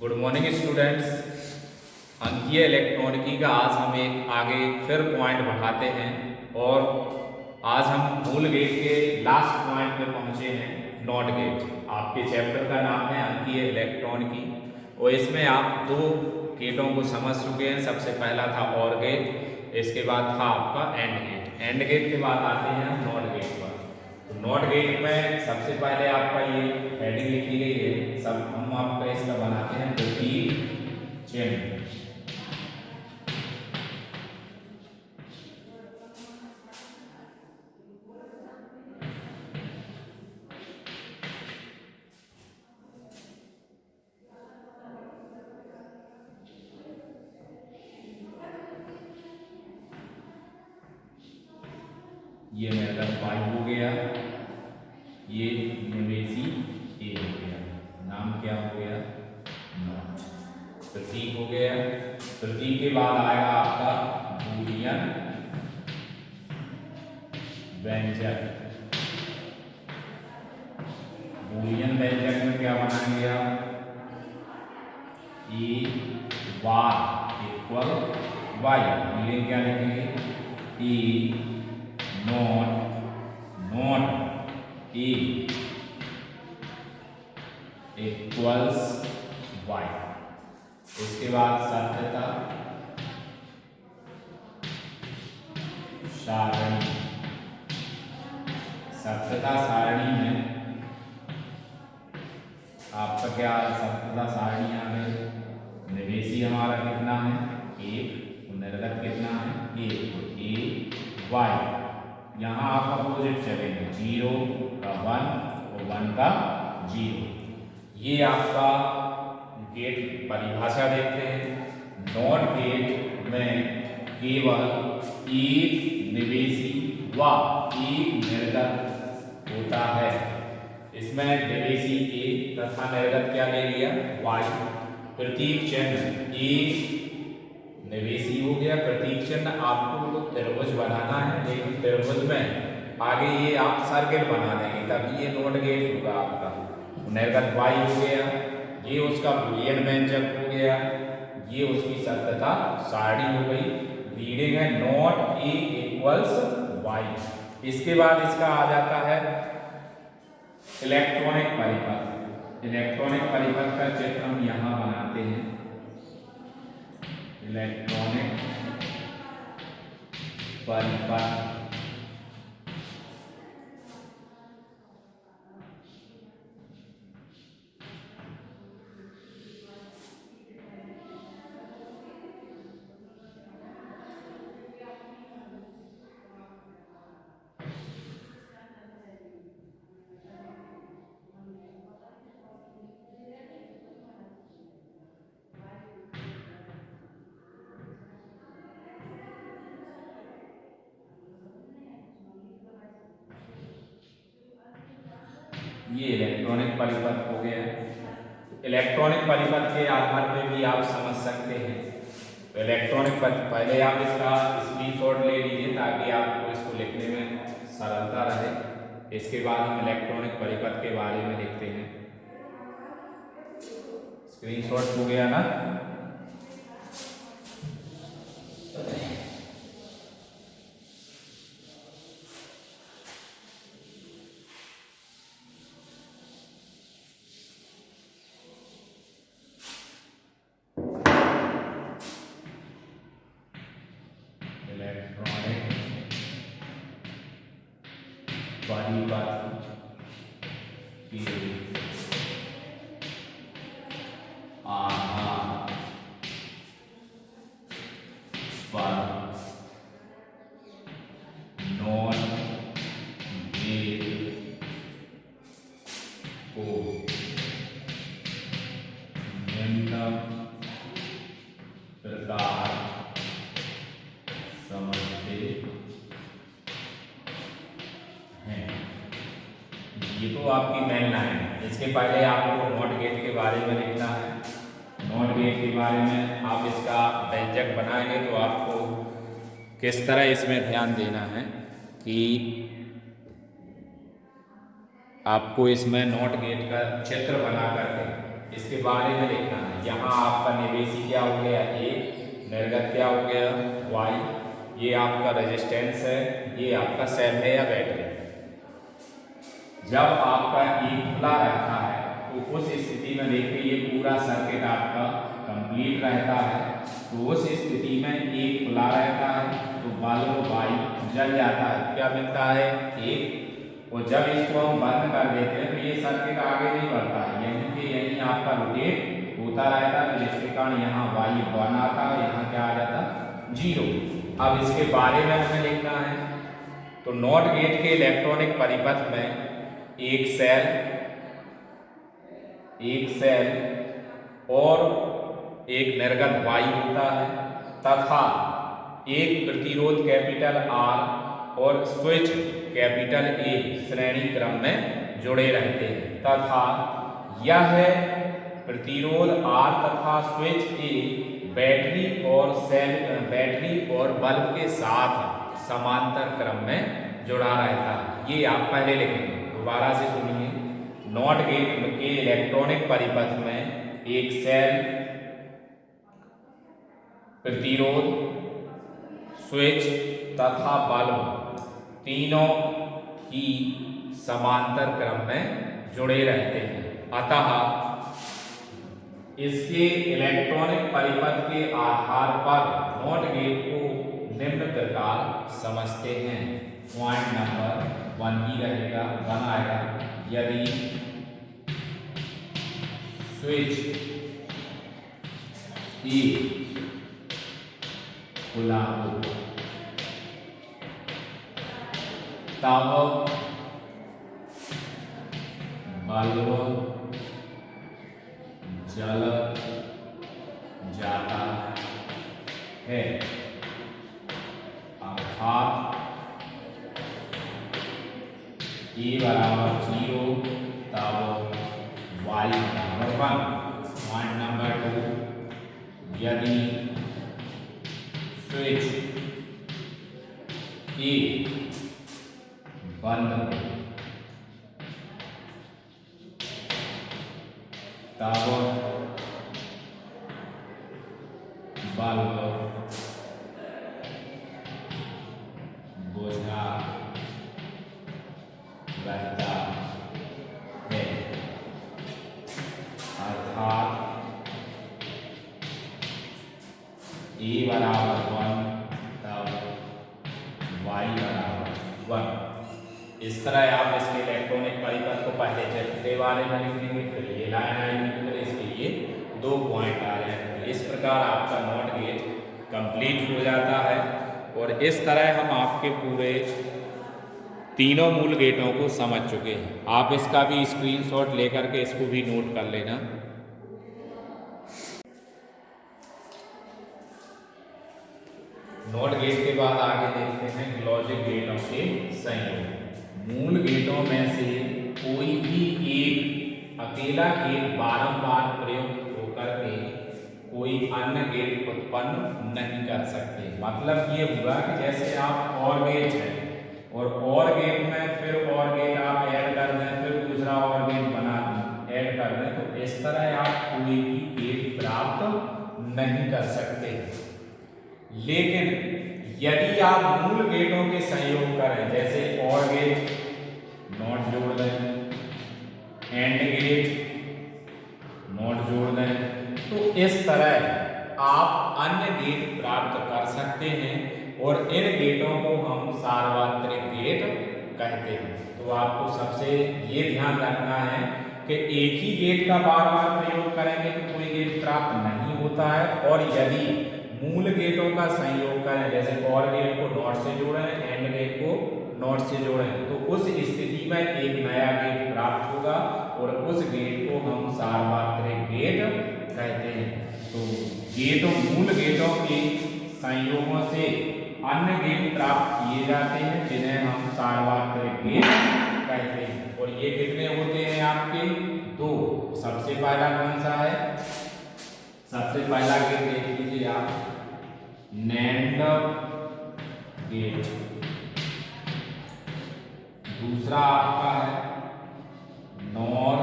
Good morning students. अंकीय इलेक्ट्रॉनिकी का आज हम एक आगे फिर पॉइंट बढ़ाते हैं और आज हम मूल गेट के लास्ट पॉइंट पे पहुंचे हैं, नॉट गेट। आपके चैप्टर का नाम है अंकीय इलेक्ट्रॉनिकी और इसमें आप दो गेटों को समझ चुके हैं। सबसे पहला था और गेट, इसके बाद था आपका एंड गेट। एंड गेट के बाद आते हैं हम नॉट गेट पर। तो नॉट गेट में सबसे पहले आपका ये हेडिंग लिखी गई है, सब हम आपका इसका बनाते हैं प्रतीक चिन्ह। ये मेरा वाई हो गया, ये निवेशी ए हो गया, नाम क्या हो गया, नॉट। प्रतीक हो गया। प्रतीक के बाद आएगा आपका बूलियन व्यंजक। बूलियन व्यंजक में क्या बनाएंगे आप, ए वाई इक्वल वाई। बूलियन क्या लिखेंगे, ए नॉट ए इक्वल्स वाई। इसके बाद सत्यता सारणी। सत्यता सारणी में आपका क्या सत्यता सारणी आ गई, निवेशी हमारा कितना है एक, निर्गत कितना है एक, तो ए वाई। यहाँ आप अपोजिट चलेंगे, 0 का 1 और 1 का 0। ये आपका गेट परिभाषा देखते हैं। नॉट गेट में केवल एक निवेशी व एक निर्गत होता है। इसमें निवेशी ए तथा निर्गत क्या ले लिया, वाई। प्रतीक चिन्ह ए निवेशी हो गया, प्रतीक चिन्ह आपको त्रिभुज बनाना है, लेकिन त्रिभुज में आगे ये आप सर्किल बना देंगे तभी ये नॉट गेट होगा आपका। निर्गत वाई हो गया, ये उसका बूलियन व्यंजक हो गया, ये उसकी सत्यता सारणी हो गई। रीडिंग है नॉट ए इक्वल्स वाई। इसके बाद इसका आ जाता है इलेक्ट्रॉनिक परिपथ। इलेक्ट्रॉनिक परिपथ का चित्र हम यहाँ बनाते हैं। इलेक्ट्रॉनिक परिपथ ये इलेक्ट्रॉनिक परिपथ हो गया। इलेक्ट्रॉनिक परिपथ के आधार पर भी आप समझ सकते हैं। तो इलेक्ट्रॉनिक पहले आप इसका स्क्रीनशॉट ले लीजिए ताकि आपको इसको लिखने में सरलता रहे। इसके बाद हम इलेक्ट्रॉनिक परिपथ के बारे में देखते हैं। स्क्रीनशॉट हो गया ना। परिपथ के आधार पर नॉट गेट को निम्न प्रकार समझते हैं। ये तो आपकी मेन लाइन है। इसके पहले आपको नॉट गेट के बारे में लिखना है। नॉट गेट के बारे में आप इसका व्यंजक बनाएंगे तो आपको किस तरह इसमें ध्यान देना है कि आपको इसमें नॉट गेट का चित्र बना करके इसके बारे में लिखना है। यहाँ आपका निवेशी क्या हो गया ए, निर्गत क्या हो गया वाई, ये आपका रेजिस्टेंस है, ये आपका सेल है या बैटरी। जब आपका एक खुला रहता है तो उस स्थिति में देखिए ये पूरा सर्किट आपका कंप्लीट रहता है। तो उस स्थिति में एक खुला रहता है तो बल्ब वाई जल जाता है, क्या मिलता है एक। और जब इसको हम बंद कर देते हैं तो ये सर्किट आगे नहीं बढ़ता है, यहीं के यहीं आपका रोटेट होता रहता है, तो जिसके कारण यहाँ वाई 1 आता है, यहाँ क्या आ जाता 0। अब इसके बारे में हमें लिखना है। तो नॉट गेट के इलेक्ट्रॉनिक परिपथ में एक सेल और एक निर्गत वाई होता है तथा एक प्रतिरोध कैपिटल आर और स्विच कैपिटल ए श्रेणी क्रम में जुड़े रहते हैं तथा यह प्रतिरोध आर तथा स्विच ए बैटरी और बल्ब के साथ समांतर क्रम में जुड़ा रहता है। ये आप पहले लिखेंगे, दोबारा से सुनिए। नॉट गेट के इलेक्ट्रॉनिक परिपथ में एक सेल, प्रतिरोध, स्विच तथा बल्ब तीनों ही समांतर क्रम में जुड़े रहते हैं। अतः इसके इलेक्ट्रॉनिक परिपथ के आधार पर नॉट गेट को निम्न प्रकार समझते हैं। पॉइंट नंबर 1 ही रहेगा, 1 आएगा। यदि स्विच ए खुला हो तब बल्ब जल जाता है, अर्थात ए बराबर 0 तब वाई बराबर 1। पॉइंट नंबर 2, यदि स्विच ए बंद हो तब बल्ब बुझा रहता है, अर्थात ए बराबर 1 तब वाई बराबर 1। इस तरह आप इसके इलेक्ट्रॉनिक परिपथ को पहले चित्र के बारे में लिख देंगे, फिर ये लाइन आएगी, फिर इसके लिए 2 पॉइंट आ जाएंगे। इस प्रकार आपका नॉट गेट कंप्लीट हो जाता है। और इस तरह हम आपके पूरे तीनों मूल गेटों को समझ चुके हैं। आप इसका भी स्क्रीनशॉट लेकर के इसको भी नोट कर लेना। नॉट गेट के बाद आगे देखते हैं लॉजिक गेटों के संयोग। मूल गेटों में से कोई भी एक अकेला गेट बारंबार प्रयुक्त होकर के कोई अन्य गेट उत्पन्न नहीं कर सकते। मतलब ये हुआ कि जैसे आप और गेट है और गेट में फिर और गेट आप ऐड कर दें, फिर दूसरा और गेट बना ऐड कर दें, तो इस तरह आप कोई भी गेट प्राप्त नहीं कर सकते। लेकिन यदि आप मूल गेटों के संयोग करें, जैसे और गेट नॉट जोड़ दें, एंड गेट नॉट जोड़ दें, तो इस तरह आप अन्य गेट प्राप्त कर सकते हैं और इन गेटों को हम सार्वत्रिक गेट कहते हैं। तो आपको सबसे ये ध्यान रखना है कि एक ही गेट का बार बार प्रयोग करेंगे तो कोई गेट प्राप्त नहीं होता है, और यदि मूल गेटों का संयोग करें, जैसे और गेट को नॉट से जोड़ें, एंड गेट को नॉट से जोड़ें, तो उस स्थिति में एक नया गेट प्राप्त होगा और उस गेट को हम सार्वत्रिक गेट कहते हैं। तो गेटों मूल गेटों के संयोगों से अन्य गेट प्राप्त किए जाते हैं जिन्हें हम सार्वत्रिक गेट कहते हैं। और ये कितने होते हैं आपके? 2। सबसे पहला कौन सा है? सबसे पहला गेट देख लीजिए आप, नैंड गेट। दूसरा आपका है नॉर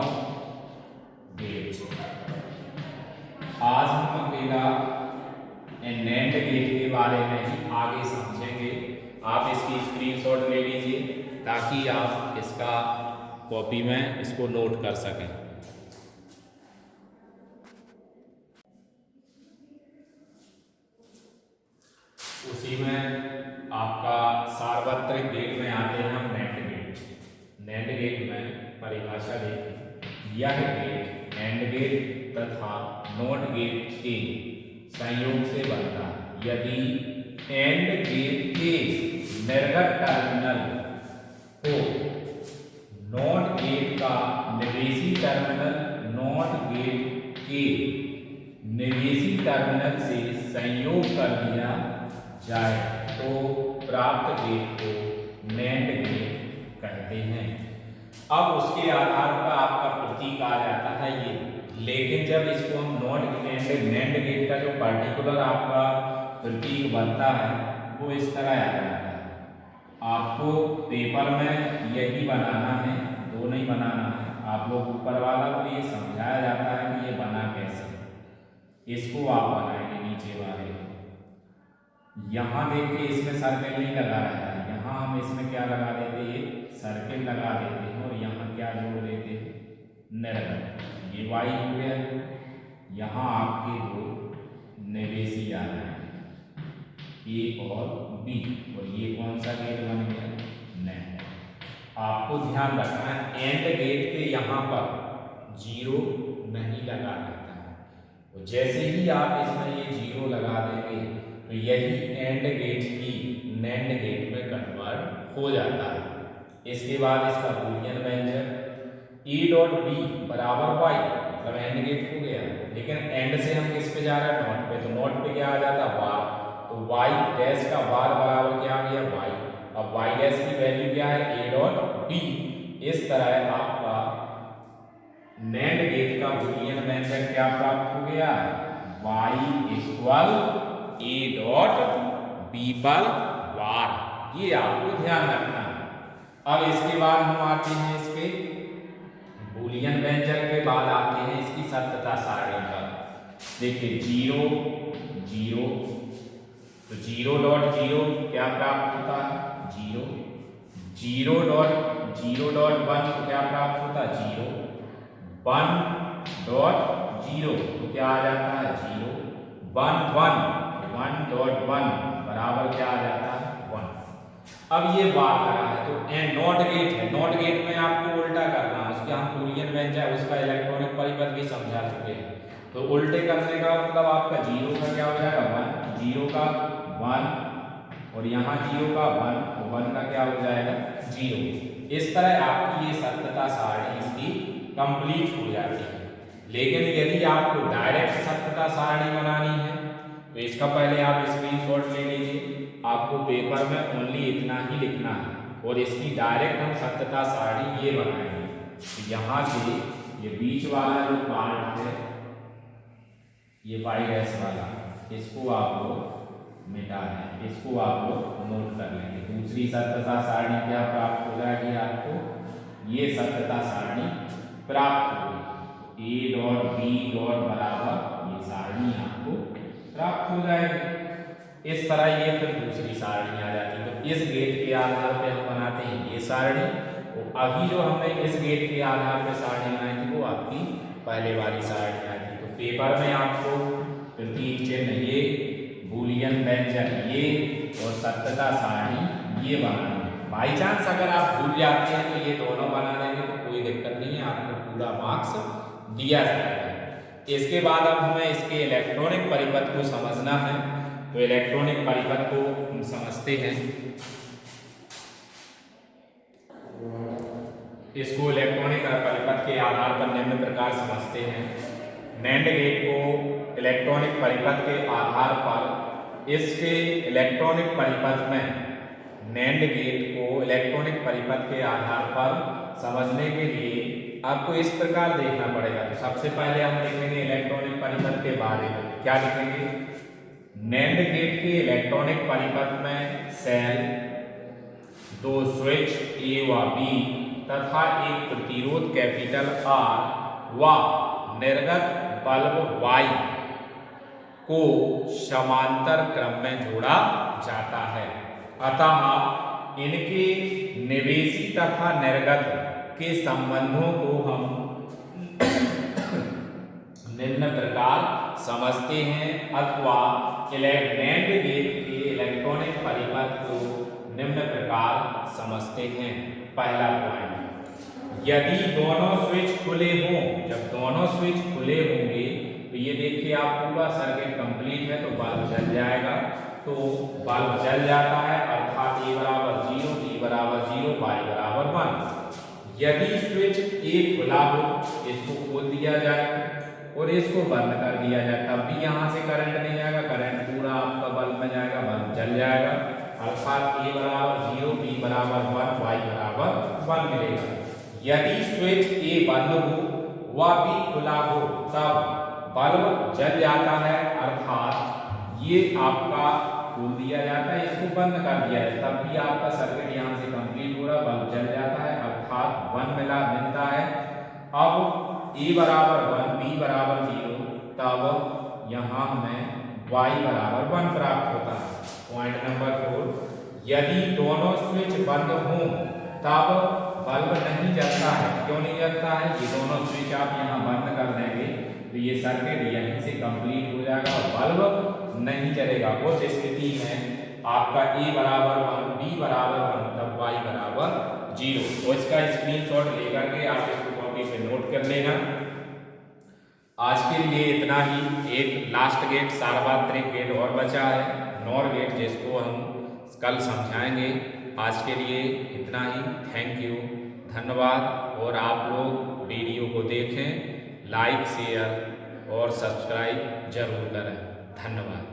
गेट। बारे में ही आगे समझेंगे। आप इसकी स्क्रीनशॉट ले लीजिए ताकि आप इसका कॉपी में इसको नोट कर सकें। उसी में आपका सार्वत्रिक गेट में आते हैं हम नेट गेट। नेट गेट में परिभाषा देखिए, यह गेट एंड गेट तथा नॉट गेट के संयोग से बनता है। यदि एंड गेट के निर्गत टर्मिनल को नॉट गेट का निवेशी टर्मिनल नॉट गेट के निवेशी टर्मिनल से संयोग कर दिया जाए तो प्राप्त गेट को नैंड गेट कहते हैं। अब उसके आधार पर आपका प्रतीक आ जाता है ये, लेकिन जब इसको हम नैंड गेट का जो पर्टिकुलर आपका प्रतीक बनता है वो इस तरह आ जाता है। आपको पेपर में यही बनाना है, दो नहीं बनाना है। आप लोग ऊपर वाला को ये समझाया जाता है कि ये बना कैसे, इसको आप बनाएंगे नीचे वाले। यहाँ देखिए इसमें सर्किल नहीं लगा रहता है, यहाँ हम इसमें क्या लगा देते हैं, सर्किल लगा देते हैं और यहाँ क्या जोड़ देते हैं, निर्गत। ये वाई हो गया। यहाँ आपके दो निवेशी आ रहे हैं, ए और बी, और ये कौन सा गेट बन गया, नैंड। आपको ध्यान रखना है एंड गेट के यहाँ पर जीरो नहीं लगा रहता है, और जैसे ही आप इसमें ये जीरो लगा देंगे तो यही एंड गेट की नैंड गेट में कन्वर्ट हो जाता है। इसके बाद इसका बूलियन व्यंजक ई डॉट बी बराबर वाई, मतलब एंड गेट हो गया। लेकिन एंड से हम किस पे जा रहे हैं, नॉट पे, तो नॉट पे क्या आ जाता है, बार। तो वाई डैश का बार बराबर क्या आ गया, वाई। अब वाई डैश की वैल्यू क्या है, ए डॉट बी। इस तरह आपका नैंड गेट का बूलियन व्यंजक क्या प्राप्त हो गया, Y equal A dot B पर बार। ये आपको ध्यान रखना है। अब इसके बाद हम आते हैं इसके बूलियन व्यंजक के बाद आते हैं इसकी सत्यता सारणी पर। देखिए जीरो जीरो, तो जीरो डॉट जीरो क्या प्राप्त होता है, जीरो। जीरो डॉट वन तो क्या प्राप्त होता है, जीरो। वन डॉट जीरो तो क्या आ जाता है, जीरो। वन डॉट वन बराबर क्या आ जाता है, वन। अब ये बार लगा है तो नॉट गेट है, नॉट गेट में आपको उल्टा करना है, उसके हम बूलियन व्यंजक उसका इलेक्ट्रॉनिक परिपथ भी समझा चुके हैं। तो उल्टे करने का मतलब आपका जीरो का क्या हो जाएगा, वन, जीरो का वन, और यहाँ जीरो का वन, तो वन का क्या हो जाएगा, जीरो। इस तरह आपकी ये सत्यता सारणी इसकी कंप्लीट हो जाती है। लेकिन यदि आपको डायरेक्ट सत्यता सारणी बनानी है तो इसका पहले आप स्क्रीनशॉट ले लीजिए। आपको पेपर में ओनली इतना ही लिखना है और इसकी डायरेक्ट हम सत्यता सारणी ये बनाएंगे। तो यहाँ से ये बीच वाला जो पार्ट है, ये वाई डैश वाला, इसको आप लोग मिटा दें, इसको आप लोग नोट कर लेंगे। दूसरी सत्यता सारणी क्या प्राप्त हो जाएगी आपको, ये सत्यता सारणी प्राप्त होगी। ए डॉट बी डॉट बराबर ये सारणी आपको प्राप्त हो जाएगी। इस तरह ये फिर दूसरी सारणी आ जाती है। तो इस गेट के आधार पे हम बनाते हैं ये सारणी, और अभी जो हमने इस गेट के आधार पे सारणी बनाई थी वो आपकी पहले वाली सारणी आई थी। तो पेपर में आपको प्रतीक चिन्ह ये, बूलियन व्यंजक ये और सत्यता सारणी ये बनानी है। बाई चांस अगर आप भूल जाते हैं तो ये दोनों बना देंगे तो कोई दिक्कत नहीं है, आपको पूरा मार्क्स दिया जाएगा। इसके बाद अब हमें इसके इलेक्ट्रॉनिक परिपथ को समझना है। तो इलेक्ट्रॉनिक परिपथ को हम समझते हैं। इसको इलेक्ट्रॉनिक परिपथ के आधार पर निम्न प्रकार समझते हैं। नैंड गेट को इलेक्ट्रॉनिक परिपथ के आधार पर इसके इलेक्ट्रॉनिक परिपथ में, नैंड गेट को इलेक्ट्रॉनिक परिपथ के आधार पर समझने के लिए आपको इस प्रकार देखना पड़ेगा। तो सबसे पहले हम देखेंगे इलेक्ट्रॉनिक परिपथ के बारे में। क्या लिखेंगे, नैंड गेट के इलेक्ट्रॉनिक परिपथ में सेल, दो स्विच ए व बी तथा एक प्रतिरोध कैपिटल आर व निर्गत बल्ब वाई को समांतर क्रम में जोड़ा जाता है। अतः इनके निवेशी तथा निर्गत के संबंधों को हम निम्न प्रकार समझते हैं, अथवा NAND गेट के इलेक्ट्रॉनिक परिपथ को निम्न प्रकार समझते हैं। पहला पॉइंट, यदि दोनों स्विच खुले हों, जब दोनों स्विच खुले होंगे तो ये देखिए आप पूरा सर्किट कंप्लीट है तो बल्ब जल जाएगा। तो बल्ब जल जाता है अर्थात A बराबर 0, B बराबर 0, Y बराबर 1। यदि स्विच A खुला हो, इसको खोल दिया जाए और इसको बंद कर दिया जाए, तब भी यहाँ से करंट नहीं जाएगा, करंट पूरा आपका बल्ब में जाएगा, बल्ब जल जाएगा। अर्थात A बराबर 0, B बराबर 1, Y बराबर 1 मिलेगा। यदि स्विच A बंद हो व B खुला हो तब बल्ब जल जाता है, अर्थात ये आपका खोल दिया जाता है, इसको बंद कर दिया है, तब भी आपका सर्किट यहाँ से कंप्लीट हो रहा, बल्ब जल जाता है, अर्थात 1 मिलता है। अब A बराबर 1, B बराबर 0, तब यहाँ हमें Y बराबर 1 प्राप्त होता है। पॉइंट नंबर 4, यदि दोनों स्विच बंद हों तब बल्ब नहीं जलता है। क्यों नहीं जलता है? ये दोनों स्विच आप यहाँ बंद कर देंगे तो ये सर्किट यहीं से कंप्लीट हो जाएगा और बल्ब नहीं जलेगा। उस स्थिति में आपका A बराबर 1, B बराबर 1, तब Y बराबर 0। तो इसका स्क्रीनशॉट लेकर के आप इसको कॉपी पे नोट कर लेना। आज के लिए इतना ही। एक लास्ट गेट सार्वत्रिक गेट और बचा है, नॉर गेट, जिसको हम कल समझाएंगे। आज के लिए इतना ही। थैंक यू, धन्यवाद। और आप लोग वीडियो को देखें, लाइक, शेयर और सब्सक्राइब जरूर करें। धन्यवाद।